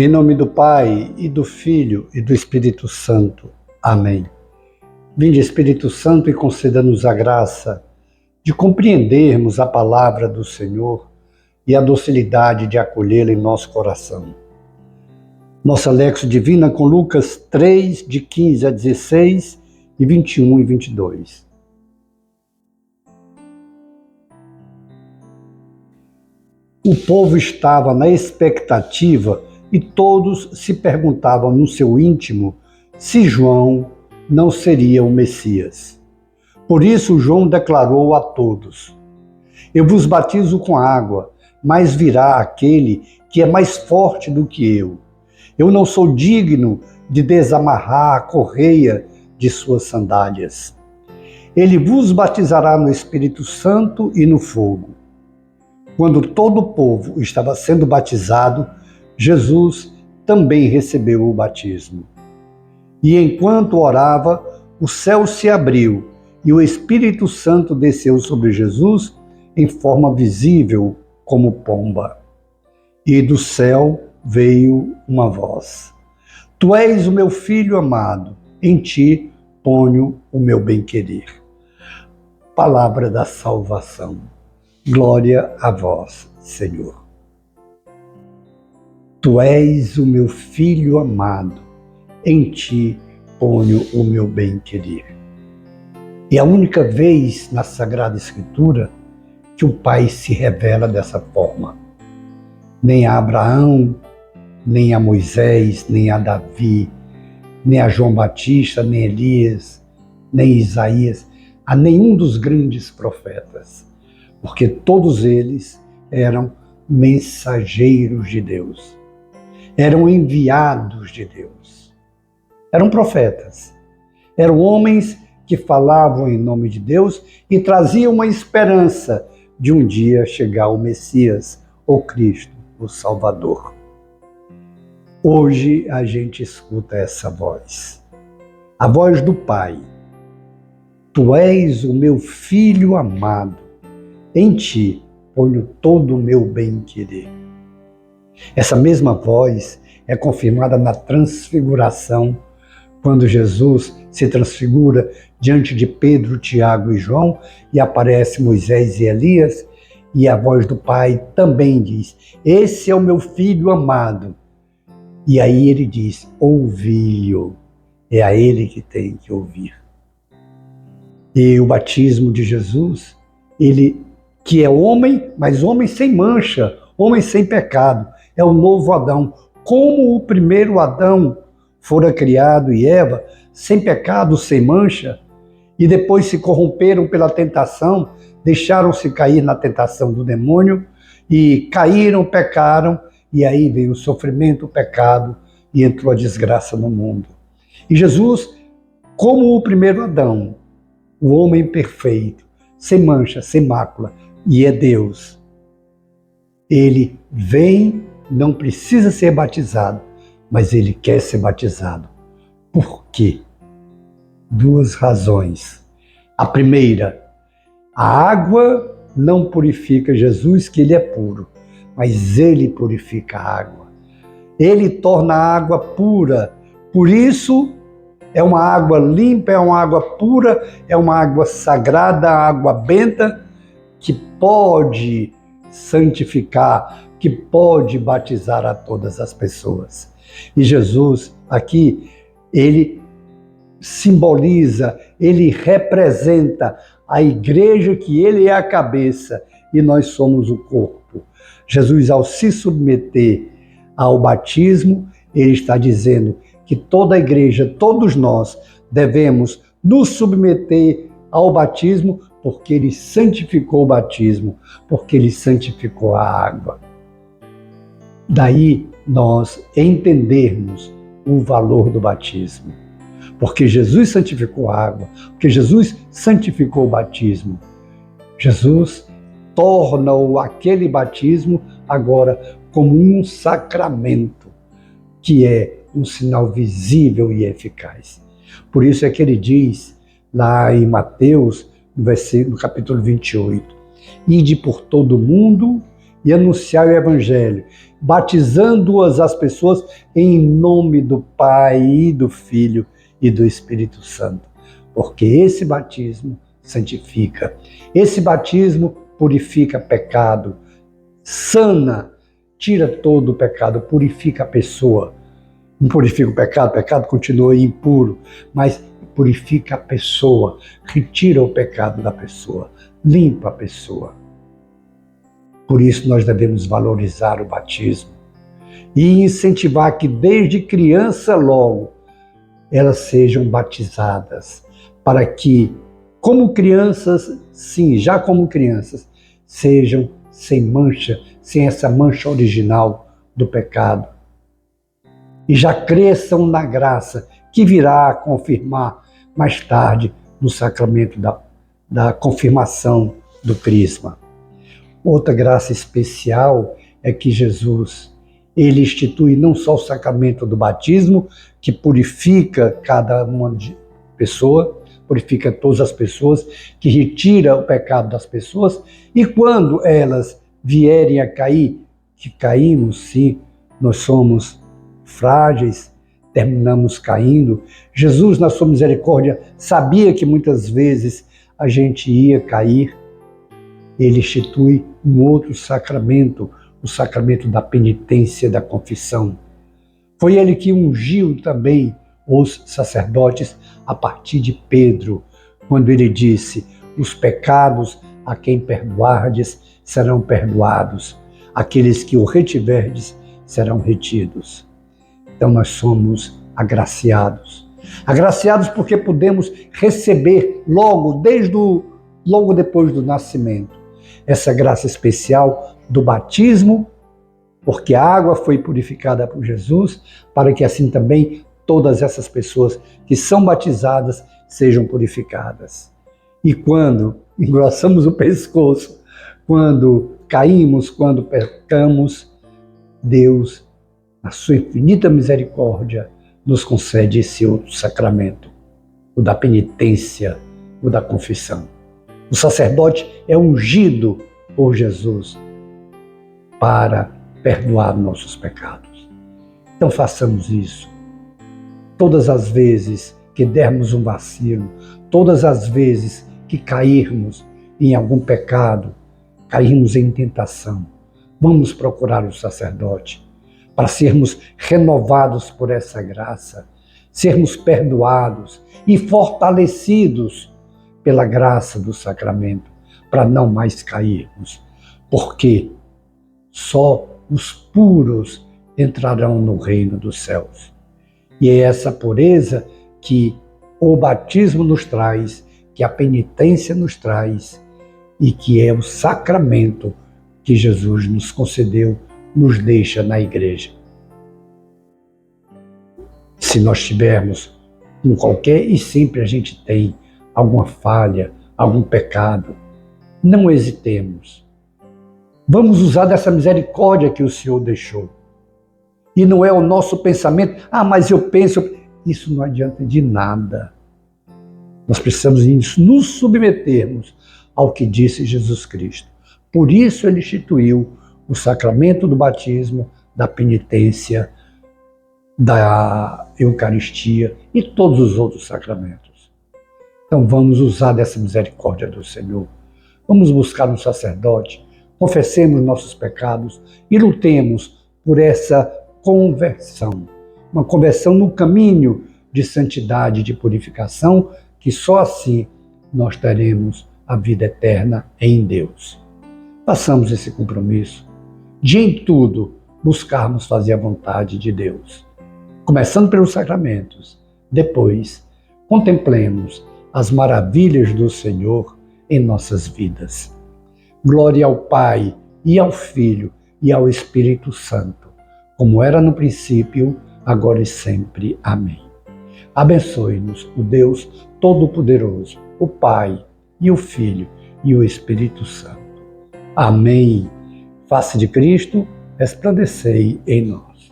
Em nome do Pai, e do Filho, e do Espírito Santo. Amém. Vinde, Espírito Santo, e conceda-nos a graça de compreendermos a palavra do Senhor e a docilidade de acolhê-la em nosso coração. Nossa Lexio Divina com Lucas 3, de 15 a 16, e 21 e 22. O povo estava na expectativa e todos se perguntavam no seu íntimo se João não seria o Messias. Por isso João declarou a todos: Eu vos batizo com água, mas virá aquele que é mais forte do que eu. Eu não sou digno de desamarrar a correia de suas sandálias. Ele vos batizará no Espírito Santo e no fogo. Quando todo o povo estava sendo batizado, Jesus também recebeu o batismo. E enquanto orava, o céu se abriu e o Espírito Santo desceu sobre Jesus em forma visível como pomba. E do céu veio uma voz: Tu és o meu filho amado, em ti ponho o meu bem-querer. Palavra da salvação. Glória a vós, Senhor. Tu és o meu filho amado, em ti ponho o meu bem-querer. É a única vez na Sagrada Escritura que o Pai se revela dessa forma. Nem a Abraão, nem a Moisés, nem a Davi, nem a João Batista, nem Elias, nem Isaías, a nenhum dos grandes profetas, porque todos eles eram mensageiros de Deus. Eram enviados de Deus. Eram profetas. Eram homens que falavam em nome de Deus e traziam uma esperança de um dia chegar o Messias, o Cristo, o Salvador. Hoje a gente escuta essa voz. A voz do Pai. Tu és o meu filho amado. Em ti ponho todo o meu bem-querer. Essa mesma voz é confirmada na transfiguração, quando Jesus se transfigura diante de Pedro, Tiago e João e aparece Moisés e Elias, e a voz do Pai também diz: Esse é o meu filho amado. E aí ele diz: Ouvi-o. É a ele que tem que ouvir. E o batismo de Jesus, ele que é homem, mas homem sem mancha, homem sem pecado, é o novo Adão. Como o primeiro Adão fora criado e Eva, sem pecado, sem mancha, e depois se corromperam pela tentação, deixaram-se cair na tentação do demônio, e caíram, pecaram, e aí veio o sofrimento, o pecado, e entrou a desgraça no mundo. E Jesus, como o primeiro Adão, o homem perfeito, sem mancha, sem mácula, e é Deus. Ele vem, não precisa ser batizado, mas ele quer ser batizado. Por quê? Duas razões. A primeira, a água não purifica Jesus, que ele é puro, mas ele purifica a água. Ele torna a água pura. Por isso, é uma água limpa, é uma água pura, é uma água sagrada, água benta, que pode santificar, que pode batizar a todas as pessoas. E Jesus, aqui, ele simboliza, ele representa a igreja, que ele é a cabeça e nós somos o corpo. Jesus, ao se submeter ao batismo, ele está dizendo que toda a igreja, todos nós, devemos nos submeter ao batismo, porque ele santificou o batismo, porque ele santificou a água. Daí nós entendermos o valor do batismo. Porque Jesus santificou a água, porque Jesus santificou o batismo. Jesus torna aquele batismo agora como um sacramento, que é um sinal visível e eficaz. Por isso é que ele diz lá em Mateus, no capítulo 28, Ide por todo o mundo e anunciar o Evangelho, batizando-as as pessoas em nome do Pai, e do Filho e do Espírito Santo. Porque esse batismo santifica, esse batismo purifica pecado, sana, tira todo o pecado, purifica a pessoa. Não purifica o pecado continua impuro, mas purifica a pessoa, retira o pecado da pessoa, limpa a pessoa. Por isso nós devemos valorizar o batismo e incentivar que desde criança logo elas sejam batizadas, para que, como crianças, sim, já como crianças, sejam sem mancha, sem essa mancha original do pecado. E já cresçam na graça que virá a confirmar mais tarde no sacramento da confirmação do crisma. Outra graça especial é que Jesus, ele institui não só o sacramento do batismo, que purifica cada uma de pessoa, purifica todas as pessoas, que retira o pecado das pessoas, e quando elas vierem a cair, que caímos, sim, nós somos frágeis, terminamos caindo. Jesus, na sua misericórdia, sabia que muitas vezes a gente ia cair. Ele institui um outro sacramento, o sacramento da penitência, da confissão. Foi ele que ungiu também os sacerdotes a partir de Pedro, quando ele disse: os pecados a quem perdoardes serão perdoados, aqueles que o retiverdes serão retidos. Então nós somos agraciados. Agraciados porque podemos receber logo depois do nascimento essa graça especial do batismo, porque a água foi purificada por Jesus, para que assim também todas essas pessoas que são batizadas sejam purificadas. E quando engrossamos o pescoço, quando caímos, quando pecamos, Deus, na sua infinita misericórdia, nos concede esse outro sacramento, o da penitência, o da confissão. O sacerdote é ungido por Jesus para perdoar nossos pecados. Então façamos isso. Todas as vezes que dermos um vacilo, todas as vezes que cairmos em algum pecado, cairmos em tentação, vamos procurar o sacerdote para sermos renovados por essa graça, sermos perdoados e fortalecidos pela graça do sacramento, para não mais cairmos, porque só os puros entrarão no reino dos céus. E é essa pureza que o batismo nos traz, que a penitência nos traz, e que é o sacramento que Jesus nos concedeu, nos deixa na igreja. Se nós tivermos com qualquer, e sempre a gente tem alguma falha, algum pecado, não hesitemos. Vamos usar dessa misericórdia que o Senhor deixou. E não é o nosso pensamento, mas eu penso, isso não adianta de nada. Nós precisamos nos submetermos ao que disse Jesus Cristo. Por isso ele instituiu o sacramento do batismo, da penitência, da Eucaristia e todos os outros sacramentos. Então vamos usar dessa misericórdia do Senhor. Vamos buscar um sacerdote, confessemos nossos pecados e lutemos por essa conversão. Uma conversão no caminho de santidade, de purificação, que só assim nós teremos a vida eterna em Deus. Façamos esse compromisso de em tudo buscarmos fazer a vontade de Deus. Começando pelos sacramentos, depois contemplemos as maravilhas do Senhor em nossas vidas. Glória ao Pai, e ao Filho, e ao Espírito Santo, como era no princípio, agora e sempre. Amém. Abençoe-nos o Deus Todo-Poderoso, o Pai, e o Filho, e o Espírito Santo. Amém. Face de Cristo, resplandecei em nós.